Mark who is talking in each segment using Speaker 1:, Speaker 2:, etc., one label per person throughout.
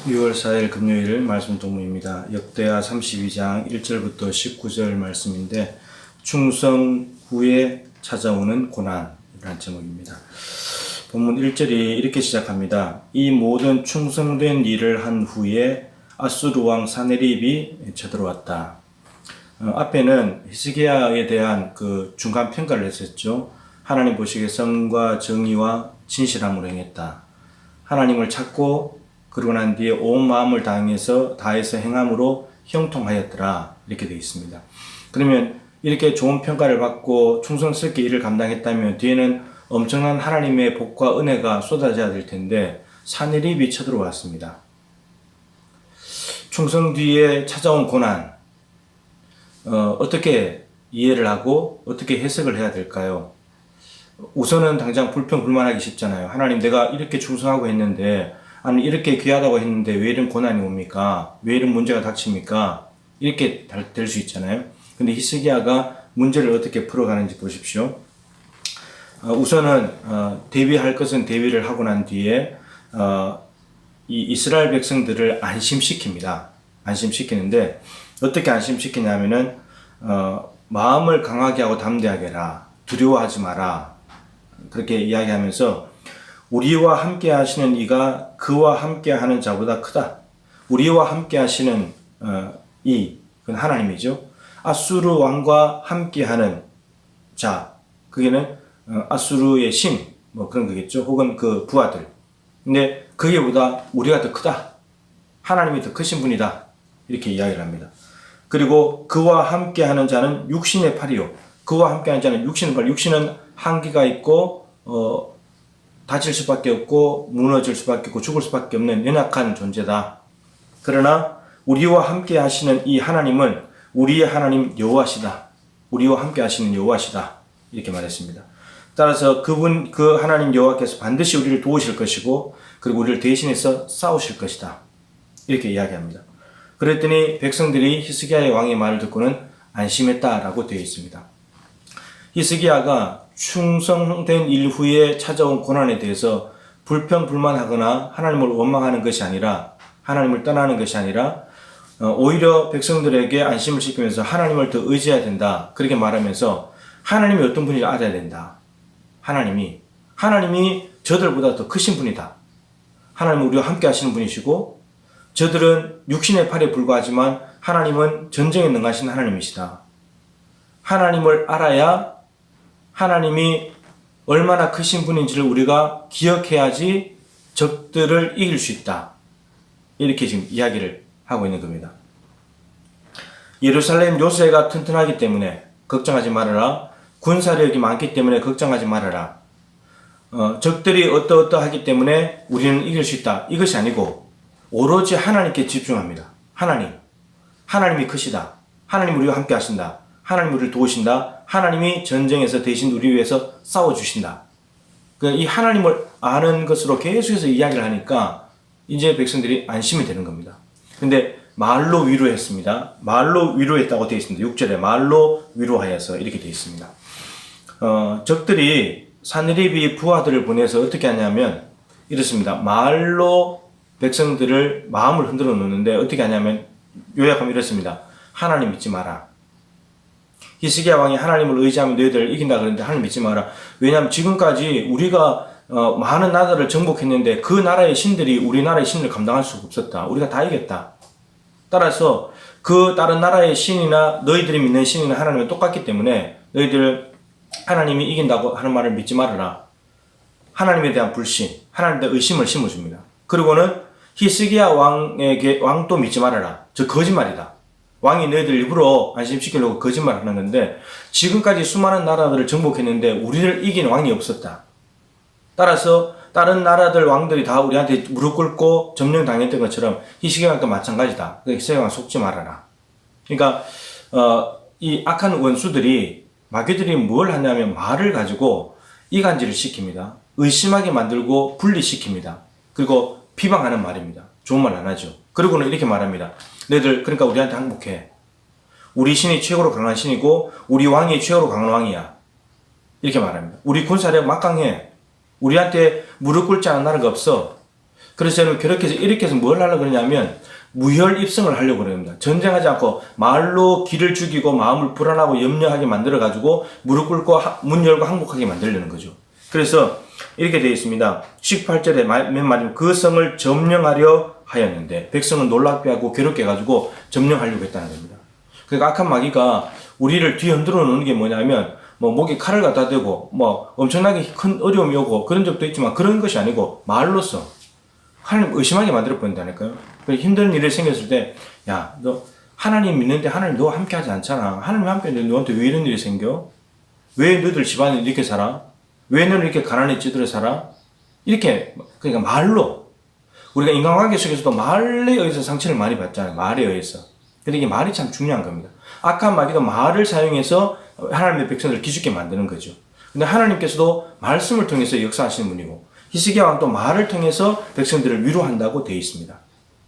Speaker 1: 6월 4일 금요일 말씀 동문입니다. 역대하 32장 1절부터 19절 말씀인데 충성 후에 찾아오는 고난이라는 제목입니다. 본문 1절이 이렇게 시작합니다. 이 모든 충성된 일을 한 후에 아수르 왕 사네립이 쳐들어왔다. 앞에는 히스기야에 대한 그 중간 평가를 했었죠. 하나님 보시기에 선과 정의와 진실함으로 행했다. 하나님을 찾고 그러고 난 뒤에 온 마음을 다해서 행함으로 형통하였더라. 이렇게 되어 있습니다. 그러면 이렇게 좋은 평가를 받고 충성스럽게 일을 감당했다면 뒤에는 엄청난 하나님의 복과 은혜가 쏟아져야 될 텐데 사네립이 쳐들어왔습니다. 충성 뒤에 찾아온 고난, 어떻게 이해를 하고 어떻게 해석을 해야 될까요? 우선은 당장 불평불만하기 쉽잖아요. 하나님, 내가 이렇게 충성하고 했는데, 아니 이렇게 귀하다고 했는데 왜 이런 고난이 옵니까? 왜 이런 문제가 닥칩니까? 이렇게 될 수 있잖아요. 근데 히스기야가 문제를 어떻게 풀어가는지 보십시오. 우선은 대비할 것은 대비를 하고 난 뒤에 이 이스라엘 백성들을 안심시킵니다. 안심시키는데 어떻게 안심시키냐면은 마음을 강하게 하고 담대하게 해라. 두려워하지 마라. 그렇게 이야기하면서 우리와 함께 하시는 이가 그와 함께 하는 자보다 크다. 우리와 함께 하시는 그건 하나님이죠. 아수르 왕과 함께 하는 자, 그게는 아수르의 신, 뭐 그런 거겠죠. 혹은 그 부하들. 근데 그게보다 우리가 더 크다. 하나님이 더 크신 분이다. 이렇게 이야기를 합니다. 그리고 그와 함께 하는 자는 육신의 팔이요. 그와 함께 하는 자는 육신의 팔. 육신은 한계가 있고 다칠 수밖에 없고 무너질 수밖에 없고 죽을 수밖에 없는 연약한 존재다. 그러나 우리와 함께 하시는 이 하나님은 우리의 하나님 여호와시다. 우리와 함께 하시는 여호와시다. 이렇게 말했습니다. 따라서 그 하나님 여호와께서 반드시 우리를 도우실 것이고 그리고 우리를 대신해서 싸우실 것이다. 이렇게 이야기합니다. 그랬더니 백성들이 히스기야의 왕의 말을 듣고는 안심했다라고 되어 있습니다. 히스기야가 충성된 일 후에 찾아온 고난에 대해서 불평불만하거나 하나님을 원망하는 것이 아니라 하나님을 떠나는 것이 아니라 오히려 백성들에게 안심을 시키면서 하나님을 더 의지해야 된다. 그렇게 말하면서 하나님이 어떤 분인지 알아야 된다. 하나님이 저들보다 더 크신 분이다. 하나님은 우리와 함께 하시는 분이시고 저들은 육신의 팔에 불과하지만 하나님은 전쟁에 능하신 하나님이시다. 하나님을 알아야 하나님이 얼마나 크신 분인지를 우리가 기억해야지 적들을 이길 수 있다. 이렇게 지금 이야기를 하고 있는 겁니다. 예루살렘 요새가 튼튼하기 때문에 걱정하지 말아라. 군사력이 많기 때문에 걱정하지 말아라. 적들이 어떠하기 때문에 우리는 이길 수 있다. 이것이 아니고 오로지 하나님께 집중합니다. 하나님이 크시다. 하나님 우리와 함께 하신다. 하나님 우리를 도우신다. 하나님이 전쟁에서 대신 우리 위해서 싸워주신다. 이 하나님을 아는 것으로 계속해서 이야기를 하니까 이제 백성들이 안심이 되는 겁니다. 근데 말로 위로했습니다. 말로 위로했다고 되어 있습니다. 6절에 말로 위로하여서 이렇게 되어 있습니다. 적들이 사네립이 부하들을 보내서 어떻게 하냐면 이렇습니다. 말로 백성들을 마음을 흔들어 놓는데 어떻게 하냐면 요약하면 이렇습니다. 하나님 믿지 마라. 히스기야 왕이 하나님을 의지하면 너희들을 이긴다 그랬는데 하나님 믿지 마라. 왜냐하면 지금까지 우리가 많은 나라를 정복했는데 그 나라의 신들이 우리나라의 신을 감당할 수가 없었다. 우리가 다 이겼다. 따라서 그 다른 나라의 신이나 너희들이 믿는 신이나 하나님은 똑같기 때문에 너희들 하나님이 이긴다고 하는 말을 믿지 말아라. 하나님에 대한 불신, 하나님에 대한 의심을 심어줍니다. 그리고는 히스기야 왕도 믿지 말아라. 저 거짓말이다. 왕이 너희들 일부러 안심시키려고 거짓말을 하는 건데 지금까지 수많은 나라들을 정복했는데 우리를 이긴 왕이 없었다. 따라서 다른 나라들 왕들이 다 우리한테 무릎 꿇고 점령당했던 것처럼 히스기야 왕도 마찬가지다. 히스기야 왕 속지 말아라. 그러니까 이 악한 원수들이 마귀들이 뭘 하냐면 말을 가지고 이간질을 시킵니다. 의심하게 만들고 분리시킵니다. 그리고 비방하는 말입니다. 좋은 말 안 하죠. 그리고는 이렇게 말합니다. 너희들 그러니까 우리한테 항복해. 우리 신이 최고로 강한 신이고 우리 왕이 최고로 강한 왕이야. 이렇게 말합니다. 우리 군사력 막강해. 우리한테 무릎 꿇지 않은 나라가 없어. 그래서 저는 이렇게 해서 뭘 하려고 그러냐면 무혈 입성을 하려고 그럽니다. 전쟁하지 않고 말로 기를 죽이고 마음을 불안하고 염려하게 만들어가지고 무릎 꿇고 문 열고 항복하게 만들려는 거죠. 그래서 이렇게 되어 있습니다. 18절에 맨 마지막 그 성을 점령하려 하였는데 백성은 놀랍게 하고 괴롭게 해가지고 점령하려고 했다는 겁니다. 그러니까 악한 마귀가 우리를 뒤 흔들어 놓는 게 뭐냐면 목에 칼을 갖다 대고 엄청나게 큰 어려움이 오고 그런 적도 있지만 그런 것이 아니고 말로써 하나님 의심하게 만들어 버린다니까요. 힘든 일이 생겼을 때 야, 너 하나님 믿는데 하나님 너와 함께 하지 않잖아. 하나님 함께 했는데 너한테 왜 이런 일이 생겨? 왜 너희들 집안에 이렇게 살아? 왜 너는 이렇게 가난에 찌들어 살아? 이렇게 그러니까 말로 우리가 인간관계 속에서도 말에 의해서 상처를 많이 받잖아요. 말에 의해서. 근데 이게 말이 참 중요한 겁니다. 악한 마귀도 말을 사용해서 하나님의 백성들을 기죽게 만드는 거죠. 근데 하나님께서도 말씀을 통해서 역사하시는 분이고 히스기야 왕도 말을 통해서 백성들을 위로한다고 되어 있습니다.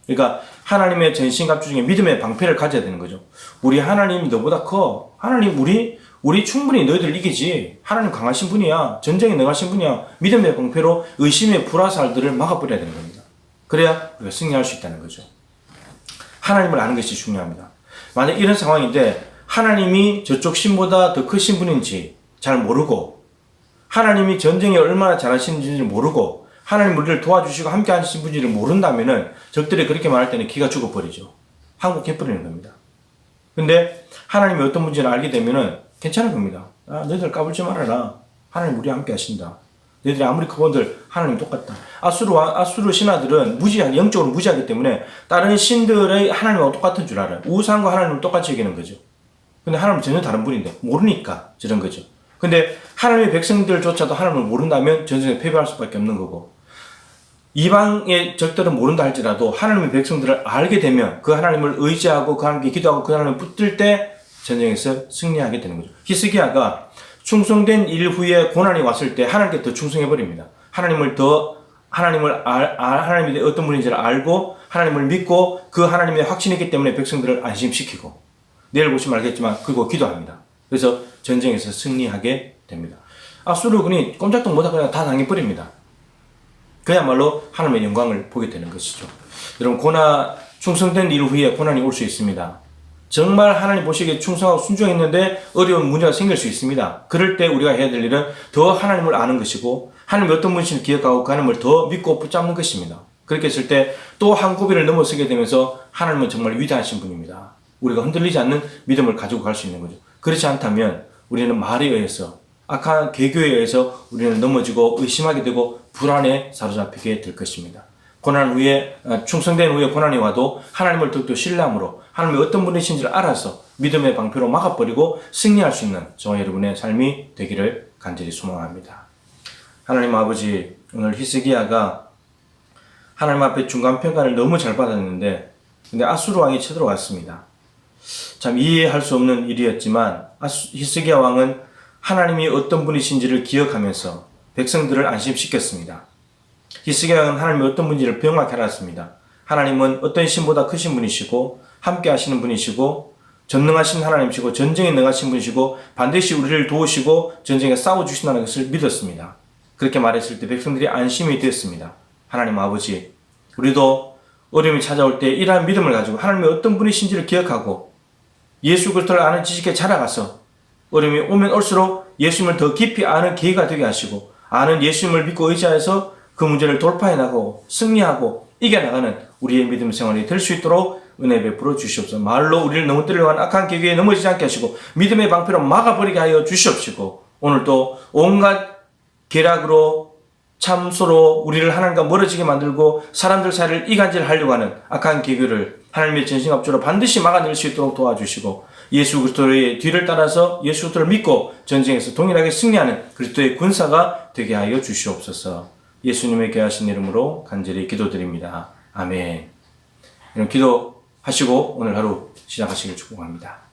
Speaker 1: 그러니까 하나님의 전신갑주 중에 믿음의 방패를 가져야 되는 거죠. 우리 하나님이 너보다 커. 하나님 우리 충분히 너희들 이기지. 하나님 강하신 분이야. 전쟁에 능하신 분이야. 믿음의 방패로 의심의 불화살들을 막아버려야 되는 겁니다. 그래야 우리가 승리할 수 있다는 거죠. 하나님을 아는 것이 중요합니다. 만약 이런 상황인데 하나님이 저쪽 신보다 더 크신 분인지 잘 모르고 하나님이 전쟁에 얼마나 잘하시는지 모르고 하나님 우리를 도와주시고 함께 하신 분인지를 모른다면은 적들이 그렇게 말할 때는 기가 죽어버리죠. 항복해버리는 겁니다. 근데 하나님이 어떤 분인지를 알게 되면은 괜찮은 겁니다. 너희들 까불지 말아라. 하나님 우리와 함께 하신다. 너희들이 아무리 크건들 하나님 똑같다. 아수르 신하들은 영적으로 무지하기 때문에 다른 신들의 하나님과 똑같은 줄 알아요. 우상과 하나님을 똑같이 여기는 거죠. 근데 하나님은 전혀 다른 분인데 모르니까 저런 거죠. 근데 하나님의 백성들조차도 하나님을 모른다면 전쟁에 패배할 수밖에 없는 거고 이방의 적들은 모른다 할지라도 하나님의 백성들을 알게 되면 그 하나님을 의지하고 그 하나님께 기도하고 그 하나님을 붙들 때 전쟁에서 승리하게 되는 거죠. 히스기야가 충성된 일 후에 고난이 왔을 때 하나님께 더 충성해버립니다. 하나님이 어떤 분인지를 알고 하나님을 믿고 그 하나님의 확신이기 때문에 백성들을 안심시키고 내일 보시면 알겠지만 그리고 기도합니다. 그래서 전쟁에서 승리하게 됩니다. 아수르군이 꼼짝도 못하고 그냥 다 당해버립니다. 그야말로 하나님의 영광을 보게 되는 것이죠. 여러분 충성된 일 후에 고난이 올 수 있습니다. 정말 하나님 보시기에 충성하고 순종했는데 어려운 문제가 생길 수 있습니다. 그럴 때 우리가 해야 될 일은 더 하나님을 아는 것이고 하나님이 어떤 분이신지 기억하고 그 하나님을 더 믿고 붙잡는 것입니다. 그렇게 했을 때 또 한 고비를 넘어서게 되면서 하나님은 정말 위대하신 분입니다. 우리가 흔들리지 않는 믿음을 가지고 갈 수 있는 거죠. 그렇지 않다면 우리는 말에 의해서 악한 계교에 의해서 우리는 넘어지고 의심하게 되고 불안에 사로잡히게 될 것입니다. 고난 후에 충성된 후에 고난이 와도 하나님을 더욱더 신뢰함으로 하나님이 어떤 분이신지를 알아서 믿음의 방패로 막아버리고 승리할 수 있는 저와 여러분의 삶이 되기를 간절히 소망합니다. 하나님 아버지, 오늘 히스기야가 하나님 앞에 중간평가를 너무 잘 받았는데 근데 아수르 왕이 쳐들어왔습니다. 참 이해할 수 없는 일이었지만 히스기야 왕은 하나님이 어떤 분이신지를 기억하면서 백성들을 안심시켰습니다. 히스기야 왕은 하나님이 어떤 분인지를 명확히 알았습니다. 하나님은 어떤 신보다 크신 분이시고 함께 하시는 분이시고 전능하신 하나님이시고 전쟁에 능하신 분이시고 반드시 우리를 도우시고 전쟁에 싸워주신다는 것을 믿었습니다. 그렇게 말했을 때 백성들이 안심이 되었습니다. 하나님 아버지, 우리도 어려움이 찾아올 때 이러한 믿음을 가지고 하나님이 어떤 분이신지를 기억하고 예수 그리스도를 아는 지식에 자라가서 어려움이 오면 올수록 예수님을 더 깊이 아는 기회가 되게 하시고 아는 예수님을 믿고 의지해서 그 문제를 돌파해 나가고 승리하고 이겨나가는 우리의 믿음 생활이 될 수 있도록 은혜 베풀어 주시옵소서. 말로 우리를 넘어뜨리려고 하는 악한 계기에 넘어지지 않게 하시고 믿음의 방패로 막아버리게 하여 주시옵시고 오늘도 온갖 계략으로 참소로 우리를 하나님과 멀어지게 만들고 사람들 사이를 이간질하려고 하는 악한 계교를 하나님의 전신갑주로 반드시 막아낼 수 있도록 도와주시고 예수 그리스도의 뒤를 따라서 예수 그리스도를 믿고 전쟁에서 동일하게 승리하는 그리스도의 군사가 되게 하여 주시옵소서. 예수님의 귀하신 이름으로 간절히 기도드립니다. 아멘. 기도하시고 오늘 하루 시작하시길 축복합니다.